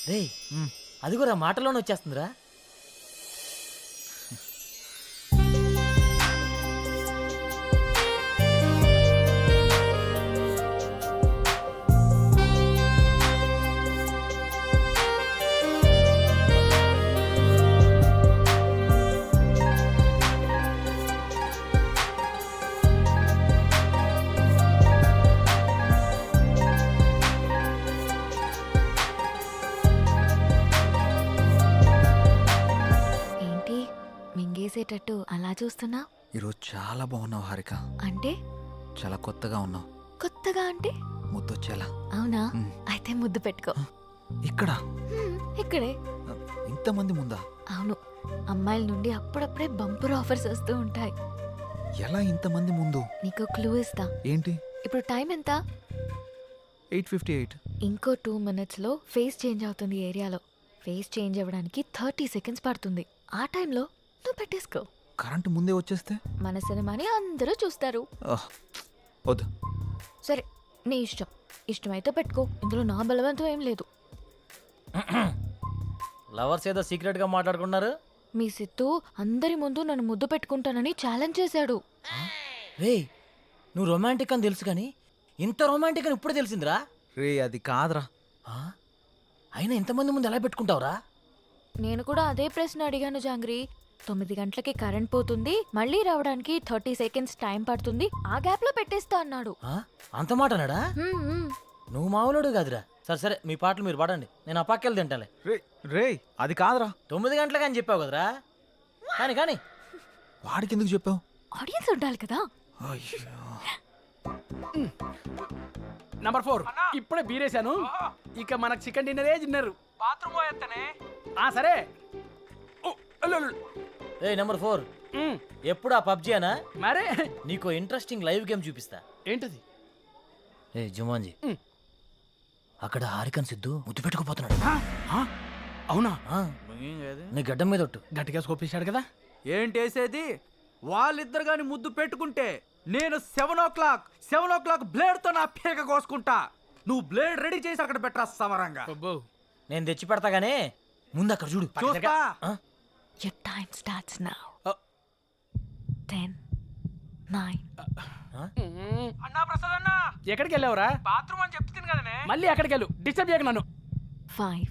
రే అది కూడా మాటలోనే వచ్చేస్తుందిరా. మింగేసేటట్టు అలా చూస్తున్నా. ఈరోజు చాలా బాగున్నావు హారిక. అంటే చాలా కొత్తగా ఉన్నావు. కొత్తగా అంటే ముద్దొచ్చేలా. అవునా? అయితే ముద్దు పెట్టుకో. ఇక్కడ ఇక్కడే. ఇంతమంది ముందా? అవును, అమ్మాయిల నుండి అప్పుడప్పుడే బంపర్ ఆఫర్స్ వస్తూ ఉంటాయి. ఎలా ఇంతమంది ముందు? నీకు క్లూ ఇస్తా. ఏంటి? ఇప్పుడు టైం ఎంత? 8:58. ఇంకో 2 minutes లో ఫేస్ చేంజ్ అవుతుంది ఏరియాలో. ఫేస్ చేంజ్ అవ్వడానికి 30 seconds పడుతుంది. ఆ టైంలో నువ్వు పెట్టేసుకో. కరెంటు ముందే వచ్చేస్తే మన సినిమాని అందరూ చూస్తారు. వద్దు. సరే, నీ ఇష్టం. ఇష్టమైతే పెట్టుకో, ఇందులో నా బలవంతం ఏం లేదు. లవర్స్ ఏదో సీక్రెట్ గా మాట్లాడుకున్నారు. మీ సిత్తు అందరి ముందు నన్ను ముద్దు పెట్టుకుంటానని ఛాలెంజ్ చేశాడు. రే నువ్వు రొమాంటిక్ అని తెలుసు కానీ ఇంత రొమాంటిక్ అని ఇప్పుడే తెలిసిందిరా. రే అది కాదురా. అయినా ఇంతమంది ముందు ఎలా పెట్టుకుంటావురా? నేను కూడా అదే ప్రశ్న అడిగాను జాంగ్రీ. 9 గంటలకి కరెంట్ పోతుంది, మళ్ళీ రావడానికి 30 seconds టైం పడుతుంది, ఆ గ్యాప్ లో పెట్టేస్తా అన్నాడు. అంత మాట అన్నాడా? నువ్వు మామూలుడు కాదురా. సరే సరే, మీ పాటలు మీరు పాడండి, నేను ఆ పక్కెళ్ళి తింటాలే. రే అది కాదురా. 9 గంటలకు అని చెప్పావు కదరా. కానీ కానీ వాడికి ఎందుకు చెప్పావు? ఆడియన్స్ ఉండాలి కదా. నంబర్ 4 ఇప్పుడే బీరేశాను. ఇక మనకు చికెన్ డిన్నరే తిన్నారు. బాత్రూమ్ పోయేస్తానే. సరే. ఏ నెంబర్ 4 ఎప్పుడు ఆ పబ్జీ అనా? మరే నీకు ఇంట్రెస్టింగ్ లైవ్ గేమ్ చూపిస్తా. ఏంటది? ఏ జుమాన్జీ, అక్కడ హారికన్ సిద్ధు ముద్దు పెట్టుకుపోతున్నాడు. అవునా? నీ గడ్డం మీద ఒట్టు. గట్టిగా స్కోపేశాడు కదా. ఏంటేసేది? వాళ్ళిద్దరు గాని ముద్దు పెట్టుకుంటే నేను 7 o'clock బ్లేడ్ తో నా పేక కోసుకుంటా. నువ్వు బ్లేడ్ రెడీ చేసి అక్కడ పెట్టరా సమరంగా. నేను తెచ్చి పెడతా గానీ ముందు అక్కడ చూడు. చూస్తా. Your time starts now. 10, 9. అన్నా ప్రసాద్ అన్నా, ఎక్కడికి వెళ్ళావురా? బాత్రూమ్ అని చెప్తుంది కదనే. మళ్ళీ అక్కడికి వెళ్ళు, డిస్టర్బ్ చేయకు నన్ను. 5,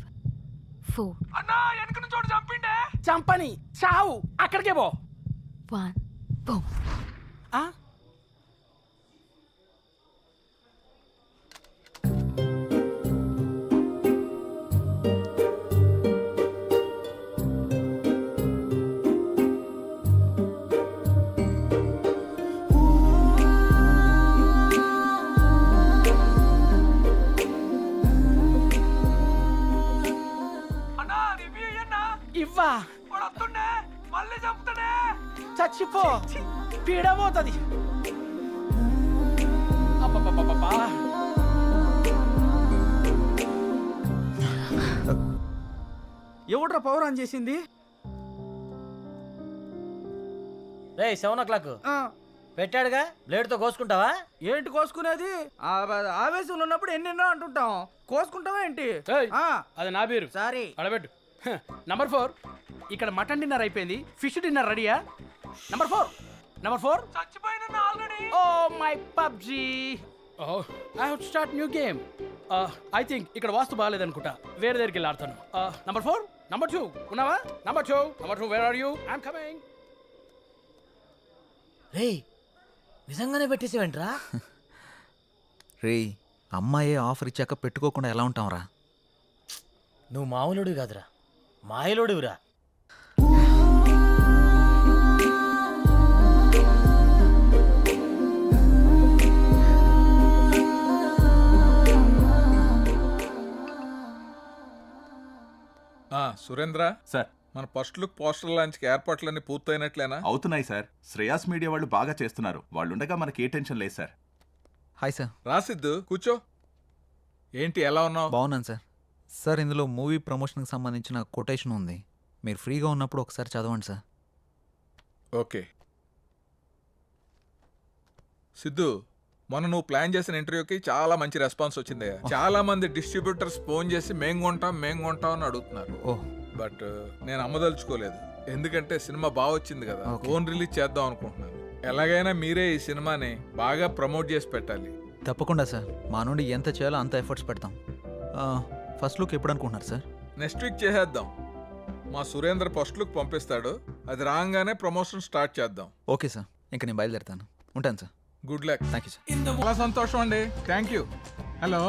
4. అన్నా వెనక నుంచి చోటు చంపిండే. చంపని చావు, అక్కడికే పో. 1, boom. ఇవ్వా వస్తుండే మళ్ళీ చంపుతాడే. చచ్చిపో, పీడబోతుంది. ఎవడ్రా పవర్ ఆన్ చేసింది? రే 7 o'clock పెట్టాడుగా, బ్లేడ్ తో కోసుకుంటావా? ఏంటి కోసుకునేది? ఆవేశంలో ఉన్నప్పుడు ఎన్నెన్నో అంటుంటాం. కోసుకుంటావా ఏంటి? అది నా పేరు. సారీ అడబెట్టు. నంబర్ 4 ఇక్కడ మటన్ డిన్నర్ అయిపోయింది, ఫిష్ డిన్నర్ రెడీయా? నంబర్ 4 చచ్చిపోయినా already. Oh my PUBG. I have to start new game. I think ఇక్కడ వాస్తు బాగాలేదనుకుంటా, వేరే దగ్గరికి వెళ్ళి ఆడతాను. నంబర్ 4, నంబర్ 2 ఉన్నావా? Number 2 where are you? I'm coming. రే నిజంగానే పెట్టేసేవేంట్రా? రే అమ్మాయే ఆఫర్ ఇచ్చాక పెట్టుకోకుండా ఎలా ఉంటావురా? నువ్వు మామూలుడు కాదురా, మాయలోడివిరా. సురేంద్ర సార్, మన ఫస్ట్ లుక్ పోస్టర్ లాంచ్ ఏర్పాట్లన్నీ పూర్తయినట్లేనా? అవుతున్నాయి సార్. శ్రేయాస్ మీడియా వాళ్ళు బాగా చేస్తున్నారు. వాళ్ళుండగా మనకి ఏ టెన్షన్ లేదు సార్. Hi sir. రాసిద్దు కూర్చో. ఏంటి ఎలా ఉన్నావు? బాగున్నాను సార్. సార్ ఇందులో మూవీ ప్రమోషన్కి సంబంధించిన కొటేషన్ ఉంది, మీరు ఫ్రీగా ఉన్నప్పుడు ఒకసారి చదవండి సార్. ఓకే. సిద్ధు, మొన్న నువ్వు ప్లాన్ చేసిన ఇంటర్వ్యూకి చాలా మంచి రెస్పాన్స్ వచ్చింది. చాలా మంది డిస్ట్రిబ్యూటర్స్ ఫోన్ చేసి మేం కొంటాం అని అడుగుతున్నారు. ఓహ్ బట్ నేను అమ్మదలుచుకోలేదు, ఎందుకంటే సినిమా బాగా వచ్చింది కదా, ఫోన్ రిలీజ్ చేద్దాం అనుకుంటున్నాను. ఎలాగైనా మీరే ఈ సినిమాని బాగా ప్రమోట్ చేసి పెట్టాలి. తప్పకుండా సార్, మా నుండి ఎంత చేయాలో అంత ఎఫర్ట్స్ పెడతాం. ఫస్ట్ లుక్ ఎప్పుడు అనుకుంటున్నారు సార్? నెక్స్ట్ వీక్ చేసేద్దాం. మా సురేంద్ర ఫస్ట్ లుక్ పంపిస్తాడు, అది రాగానే ప్రమోషన్ స్టార్ట్ చేద్దాం. ఓకే సార్, ఇంకా నేను బయలుదేరుతాను. ఉంటాను sir. Good luck. Thank you sir. చాలా సంతోషం అండి. Thank you. Hello,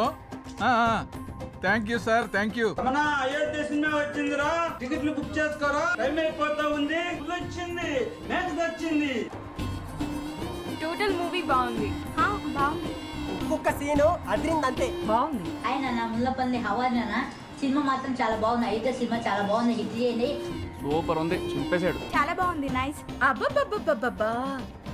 thank you sir, thank you. మన అయోధ్య సినిమా వచ్చిందిరా, టికెట్లు బుక్ చేసుకోరా, టైం అయిపోతా ఉంది. వచ్చింది, మ్యాచ్ వచ్చింది. టోటల్ మూవీ బాగుంది. బాగుంది. ఒక్కొక్క సీను అదిరిందంతే. బాగుంది. ఆయన నా ముల్లపల్లి హవానా సినిమా మాత్రం చాలా బాగుంది. అయితే సినిమా చాలా బాగుంది, హిట్ చేయండి. సూపర్ ఉంది, చింపేశాడు. చాలా బాగుంది. నైస్. అబ్బబ్బబ్బబ్బబ్బా,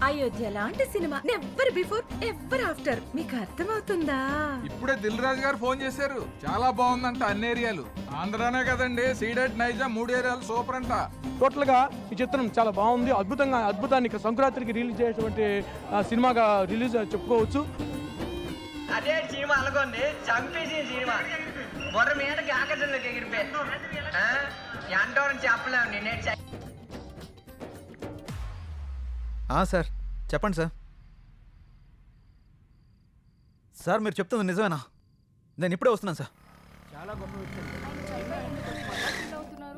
అయోధ్య లాంటి cinema never before ever after. మీకు అర్థమవుతుందా? ఇప్పుడే దిల్ రాజు గారు ఫోన్ చేశారు, చాలా బాగుందంట అన్ని ఏరియాలు. ఆంధ్రానే కదండి, సీడెడ్ నైజాం 3 ఏరియాలు సూపర్ అంట. టోటల్ గా ఈ చిత్రం చాలా బాగుంది, అద్భుతాన్ని సంక్రాంతికి రిలీజ్ చేసేటువంటి సినిమాగా రిలీజ్ చెప్పుకోవచ్చు. అదే సినిమా అనుకోండి, చంపేసి సినిమా బొర్ర మీదకి ఆకర్షణలోకి ఎగిరిపోయి ఎంతో చెప్పలేము. నేనే సార్ చెప్పండి సార్. సార్ మీరు చెప్తుంది నిజమేనా? నేను ఇప్పుడే వస్తున్నాను సార్. చాలా గొప్ప విషయం.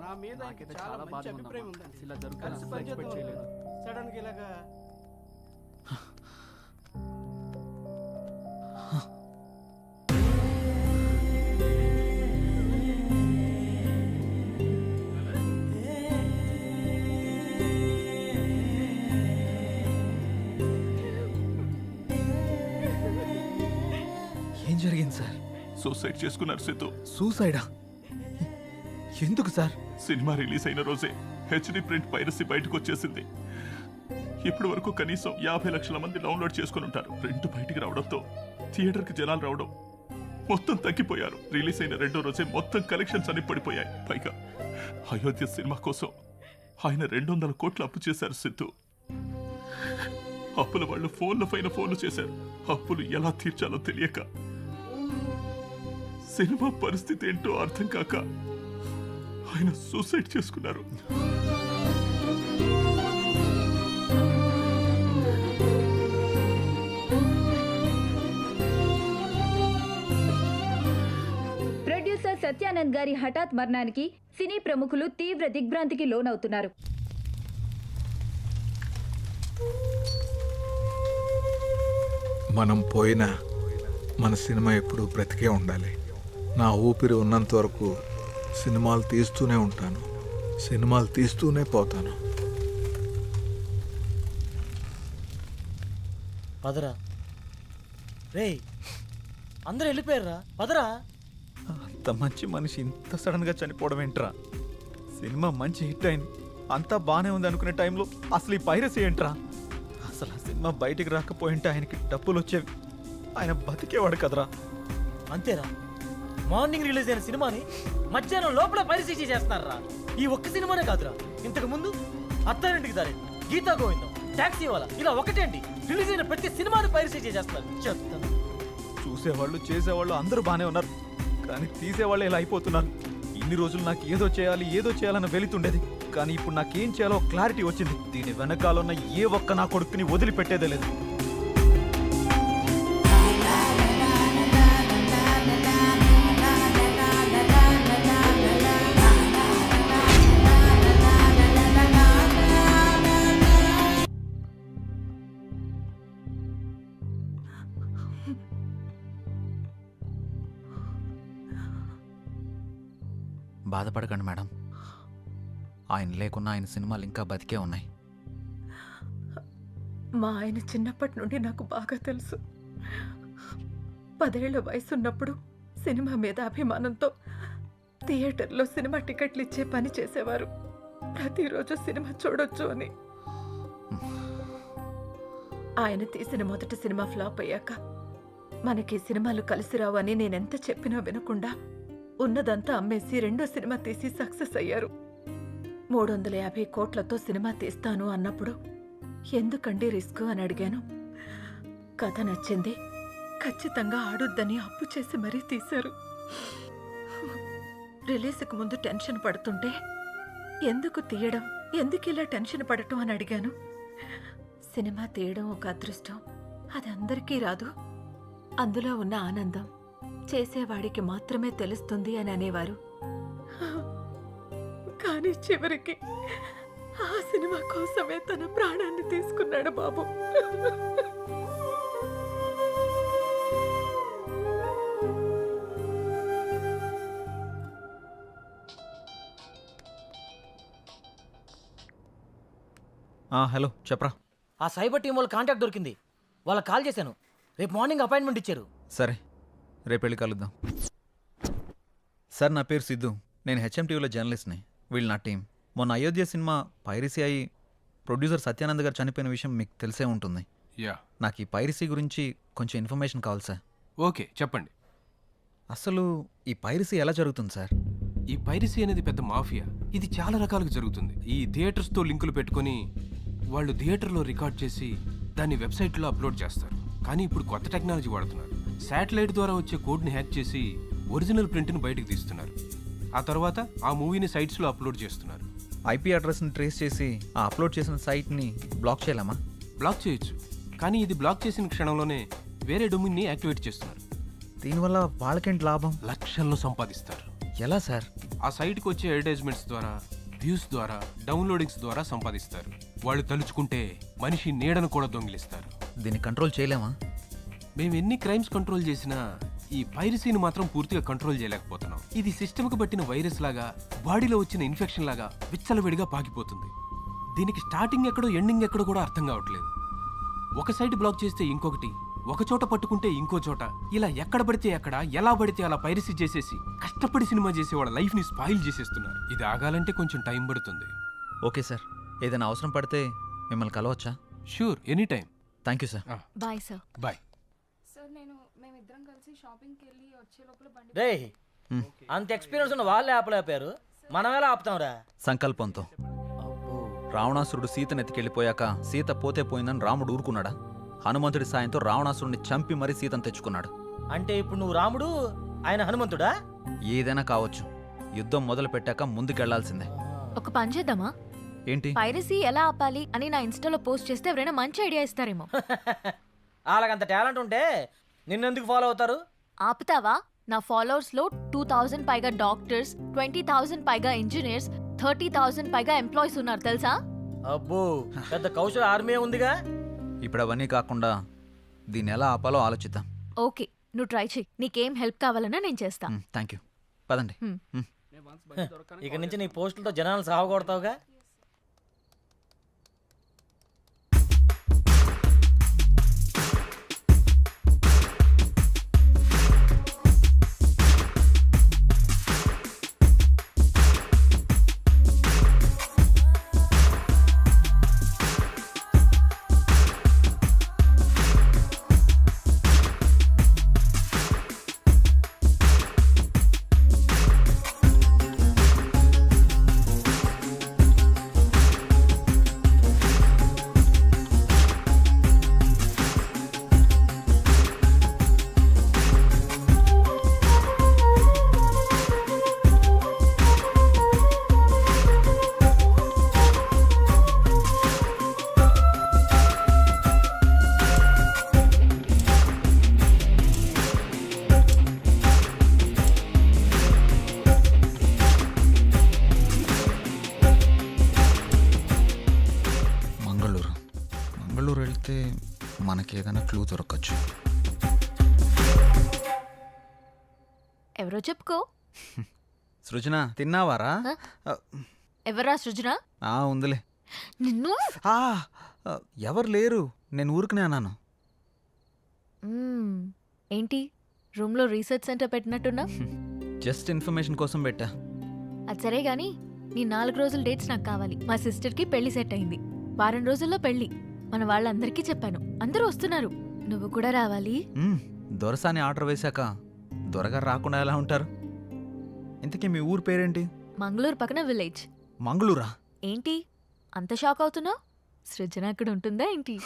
నా మీద చాలా మంచి అభిప్రాయం ఉందండి. ఇలా జరుగుతుంది ఎక్స్పెక్ట్ చేయలేదు. సడన్ గా ఇలాగా ఏం జరిగింది సార్? సూసైడ్ చేసుకున్నారు సిద్ధు. సూసైడా? ఎందుకు సార్? సినిమా రిలీజ్ అయిన రోజే హెచ్డి ప్రింట్ పైరసీ బయటకు వచ్చేసింది. ఇప్పటి వరకు కనీసం 50 లక్షల మంది డౌన్లోడ్ చేసుకుని ఉంటారు. ప్రింట్ బయటికి రావడంతో థియేటర్కి జనాలు రావడం మొత్తం తగ్గిపోయారు. రిలీజ్ అయిన 2వ రోజే మొత్తం కలెక్షన్స్ అన్ని పడిపోయాయి. పైగా అయోధ్య సినిమా కోసం ఆయన 200 కోట్లు అప్పు చేశారు సిద్ధు. అప్పుల వాళ్ళు ఫోన్ల పైన ఫోన్లు చేశారు. అప్పులు ఎలా తీర్చాలో తెలియక, సినిమా పరిస్థితి ఏంటో అర్థం కాక ఆయన సూసైడ్ చేసుకున్నారు. ప్రొడ్యూసర్ సత్యానంద్ గారి హఠాత్ మరణానికి సినీ ప్రముఖులు తీవ్ర దిగ్భ్రాంతికి లోనవుతున్నారు. మనం పోయినా మన సినిమా ఎప్పుడు బ్రతికే ఉండాలి. నా ఊపిరి ఉన్నంత వరకు సినిమాలు తీస్తూనే ఉంటాను, సినిమాలు తీస్తూనే పోతాను. పదరా రేయ్, అందరూ వెళ్ళిపోయారా? పదరా. అంత మంచి మనిషి ఇంత సడన్ గా చనిపోవడం ఏంట్రా? సినిమా మంచి హిట్ అయింది, అంతా బానే ఉంది అనుకునే టైంలో అసలు ఈ పైరసీ ఏంట్రా? అసలు ఆ సినిమా బయటికి రాకపోయింటే ఆయనకి డబ్బులు వచ్చేవి, ఆయన బతికేవాడు కదరా. అంతేరా, మార్నింగ్ రిలీజ్ అయిన సినిమాని మధ్యాహ్నం లోపల పరిశీలి చేస్తున్నారా? ఈ ఒక్క సినిమానే కాదురా, ఇంతకు ముందు అత్తారింటికి దారి, గీతా గోవిందం, టాక్సీ వాలా, ఇలా ఒకటేంటి రిలీజ్ అయిన ప్రతి సినిమాని పరిశీలి చేస్తున్నారు. చెప్తాను, చూసేవాళ్ళు చేసేవాళ్ళు అందరూ బానే ఉన్నారు, కానీ తీసేవాళ్ళు ఇలా అయిపోతున్నారు. ఇన్ని రోజులు నాకు ఏదో చేయాలన్న వెళుతుండేది, కానీ ఇప్పుడు నాకేం చేయాలో క్లారిటీ వచ్చింది. దీని వెనకాల ఉన్న ఏ ఒక్క నా కొడుకుని వదిలిపెట్టేదే లేదు. బాధపడకండి మేడం, ఆయన లేకున్నా ఆయన సినిమాలు ఇంకా బతికే ఉన్నాయి. మా ఆయన చిన్నప్పటి నుండి నాకు బాగా తెలుసు. 10 ఏళ్ల వయసున్నప్పుడు సినిమా మీద అభిమానంతో థియేటర్లో సినిమా టికెట్లు ఇచ్చే పని చేసేవారు. ప్రతిరోజు సినిమా చూడొచ్చు అని. ఆయన తీసిన మొదటి సినిమా ఫ్లాప్ అయ్యాక మనకి సినిమాలు కలిసి రావు అని నేనెంత చెప్పినా వినకుండా ఉన్నదంతా అమ్మేసి 2వ సినిమా తీసి సక్సెస్ అయ్యారు. 350 కోట్లతో సినిమా తీస్తాను అన్నప్పుడు ఎందుకండి రిస్క్ అని అడిగాను. కథ నచ్చింది, ఖచ్చితంగా ఆడొద్దని అప్పు చేసి మరీ తీశారు. రిలీజ్కి ముందు టెన్షన్ పడుతుంటే ఎందుకు తీయడం, ఎందుకు ఇలా టెన్షన్ పడటం అని అడిగాను. సినిమా తీయడం ఒక అదృష్టం, అది అందరికీ రాదు. అందులో ఉన్న ఆనందం చేసేవాడికి మాత్రమే తెలుస్తుంది అని అనేవారు. కానీ చివరికి ఆ సినిమా కోసమే తన ప్రాణాన్ని తీసుకున్నాడు బాబు. హలో చెప్పరా. ఆ సైబర్ టీం వాళ్ళ కాంటాక్ట్ దొరికింది, వాళ్ళకి కాల్ చేశాను. రేపు మార్నింగ్ అపాయింట్మెంట్ ఇచ్చారు. సరే రేపు వెళ్ళి కలుద్దాం. సార్ నా పేరు సిద్ధు, నేను హెచ్ఎంటీవీలో జర్నలిస్ట్ని. వీళ్ళు నా టీం. మొన్న అయోధ్య సినిమా పైరసీ అయి ప్రొడ్యూసర్ సత్యానంద్ గారు చనిపోయిన విషయం మీకు తెలిసే ఉంటుంది. యా, నాకు ఈ పైరసీ గురించి కొంచెం ఇన్ఫర్మేషన్ కావాలి సార్. ఓకే చెప్పండి. అసలు ఈ పైరసీ ఎలా జరుగుతుంది సార్? ఈ పైరసీ అనేది పెద్ద మాఫియా. ఇది చాలా రకాలుగా జరుగుతుంది. ఈ థియేటర్స్తో లింకులు పెట్టుకొని వాళ్ళు థియేటర్లో రికార్డ్ చేసి దాన్ని వెబ్సైట్లో అప్లోడ్ చేస్తారు. కానీ ఇప్పుడు కొత్త టెక్నాలజీ వాడుతున్నారు. శాటిలైట్ ద్వారా వచ్చే కోడ్ని హ్యాక్ చేసి ఒరిజినల్ ప్రింట్ని బయటకు తీస్తున్నారు. ఆ తర్వాత ఆ మూవీని సైట్స్లో అప్లోడ్ చేస్తున్నారు. ఐపీ అడ్రస్ని ట్రేస్ చేసి ఆ అప్లోడ్ చేసిన సైట్ని బ్లాక్ చేయలేమా? బ్లాక్ చేయొచ్చు, కానీ ఇది బ్లాక్ చేసిన క్షణంలోనే వేరే డొమైన్ని యాక్టివేట్ చేస్తున్నారు. దీనివల్ల వాళ్ళకేంటి లాభం? లక్షల్లో సంపాదిస్తారు. ఎలా సార్? ఆ సైట్కి వచ్చే అడ్వర్టైజ్మెంట్స్ ద్వారా, వ్యూస్ ద్వారా, డౌన్లోడింగ్స్ ద్వారా సంపాదిస్తారు. వాళ్ళు తలుచుకుంటే మనిషి నీడను కూడా దొంగిలిస్తారు. దీన్ని కంట్రోల్ చేయలేమా? మేము ఎన్ని క్రైమ్స్ కంట్రోల్ చేసినా ఈ పైరసీని మాత్రం పూర్తిగా కంట్రోల్ చేయలేకపోతున్నాం. ఇది సిస్టమ్కి పట్టిన వైరస్ లాగా, బాడీలో వచ్చిన ఇన్ఫెక్షన్ లాగా విచ్చలవిడిగా పాకిపోతుంది. దీనికి స్టార్టింగ్ ఎక్కడో ఎండింగ్ ఎక్కడో కూడా అర్థం కావట్లేదు. ఒక సైట్ బ్లాక్ చేస్తే ఇంకొకటి, ఒక చోట పట్టుకుంటే ఇంకో చోట, ఇలా ఎక్కడ పడితే ఎక్కడ, ఎలా పడితే అలా పైరసీ చేసేసి కష్టపడి సినిమా చేసే వాళ్ళ లైఫ్ని స్పాయిల్ చేసేస్తున్నారు. ఇది ఆగాలంటే కొంచెం టైం పడుతుంది. ఓకే సార్, ఏదైనా అవసరం పడితే మిమ్మల్ని కలవచ్చా? Sure, any time. Thank you sir. Bye sir. Bye. రే, అంత ఎక్స్పీరియన్స్ ఉన్న వాళ్ళే ఆపలేపారు, మనం ఎలా ఆపుతాంరా? సంకల్పంతో. రావణాసురుడు సీతను ఎత్తికెళ్ళిపోయాక సీత పోతే పోయిందని రాముడు ఊరుకున్నాడా? హనుమంతుడి సాయంతో రావణాసురుడిని చంపి మరీ సీతను తెచ్చుకున్నాడు. అంటే ఇప్పుడు నువ్వు రాముడు, ఆయన హనుమంతుడా? ఏదైనా కావచ్చు, యుద్ధం మొదలు పెట్టాక ముందుకెళ్లాల్సిందే. ఒక పని చేద్దామా? ఏంటి? పైరసీ ఎలా ఆపాలి అని నా ఇన్స్టాలో పోస్ట్ చేస్తే ఎవరైనా మంచి ఐడియా ఇస్తారేమో. వాళ్ళకంత టాలెంట్ ఉంటే నిన్నెందుకు ఫాలో అవుతారు? ఆపుతావా? నా ఫాలోవర్స్ లో 2000 పైగా డాక్టర్స్, 20,000 పైగా ఇంజనీర్స్, 30,000 పైగా ఎంప్లాయీస్ ఉన్నారు తెలుసా? అబ్బో, పెద్ద కౌశల ఆర్మీ ఉందిగా. ఇప్పుడు అవన్నీ కాకుండా దీన్ని ఎలా ఆపాలో ఆలోచిద్దాం. ఓకే, నువ్వు ట్రై చెయ్యి. నీకేం హెల్ప్ కావాలన్నా నేను చేస్తా. Thank you. పదండి. ఇక నుంచి నీ పోస్టులతో జనాలు సాగొడతావుగా. మంగళూరు వెళ్తే మనకేదైనా క్లూ దొరకచ్చు. ఎవరో చెప్పుకో. సృజన, తిన్నావారా? ఎవరా సృజన? ఉందిలే. నిన్ను ఎవరు లేరు, నేను ఊరికనే అన్నాను. ఏంటి రూమ్ లో రీసెర్చ్ సెంటర్ పెట్టినట్టున్నా? జస్ట్ ఇన్ఫర్మేషన్ కోసం పెట్టా. అది సరే గాని నీ 4 రోజుల డేట్స్ నాకు కావాలి. మా సిస్టర్ కి పెళ్లి సెట్ అయింది. వారం రోజుల్లో పెళ్లి. మన వాళ్ళందరికీ చెప్పాను, అందరూ వస్తున్నారు. నువ్వు కూడా రావాలి. దొరసాని ఆర్డర్ వేశాక దొరగారు రాకుండా ఎలా ఉంటారు? ఇంతకీ మీ ఊరు పేరేంటి? మంగళూరు పక్కన విలేజ్. మంగళూరా? ఏంటి అంత షాక్ అవుతున్నావు? సృజన అక్కడ ఉంటుందా ఏంటి?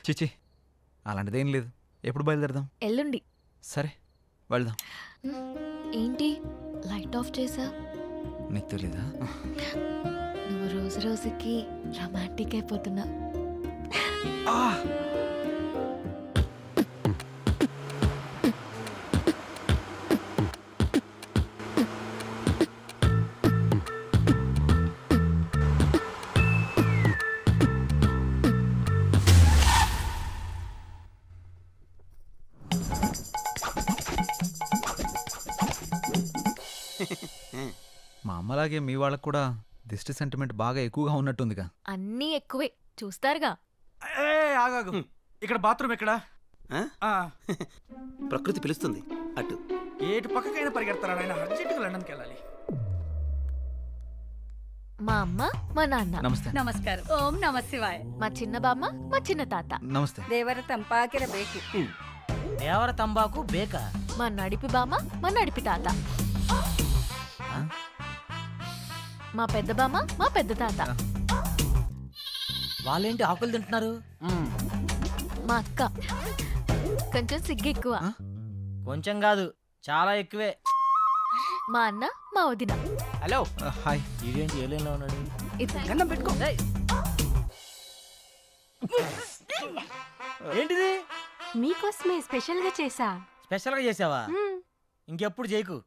చిచి, అలాంటిదేం లేదు. ఎప్పుడు బయలుదేరదాం? ఎల్లుండి. సరే వెళ్దాం. ఏంటి లైట్ ఆఫ్ చేసా? నీకు తెలీదా? నువ్వు రోజు రోజుకి రొమాంటిక్ అయిపోతున్నా. మా అమ్మలాగే మీ వాళ్ళకు కూడా దిష్టి సెంటిమెంట్ బాగా ఎక్కువగా ఉన్నట్టుందిగా. అన్నీ ఎక్కువే చూస్తారుగా. ఏ ఆగాగు, ఇక్కడ బాత్రూమ్ ఎక్కడ? ప్రకృతి పిలుస్తుంది అటు. ఏటు పక్కకైనా పరిగెడతారా ఆయన? అర్జెంటుగా లండన్కి వెళ్ళాలి. మా అమ్మ మా నాన్న. నమస్తే. నమస్కారం. ఓం నమ శివాయ. మా చిన్న బామ్మ మా చిన్న తాత. నమస్తే. దేవర తంపాకిర బేకి. దేవర తంబాకు బేక. మా నడిపి బామ్మ మా నడిపి తాత. మా పెద్ద బామ్మ మా పెద్ద తాత. వాళ్ళేంటి ఆకులు తింటున్నారు? మా అక్క కొంచెం సిగ్గు ఎక్కువ. కొంచెం కాదు చాలా ఎక్కువే. మా అన్న మా వదిన. హలో. హాయ్. ఇదేంటి ఏలేలో ఉన్నాడు? గంధం పెట్టుకో. ఏంటిది? మీకోసమే స్పెషల్ గా చేసా. స్పెషల్ గా చేసావా? ఇంకెప్పుడు చేయకు.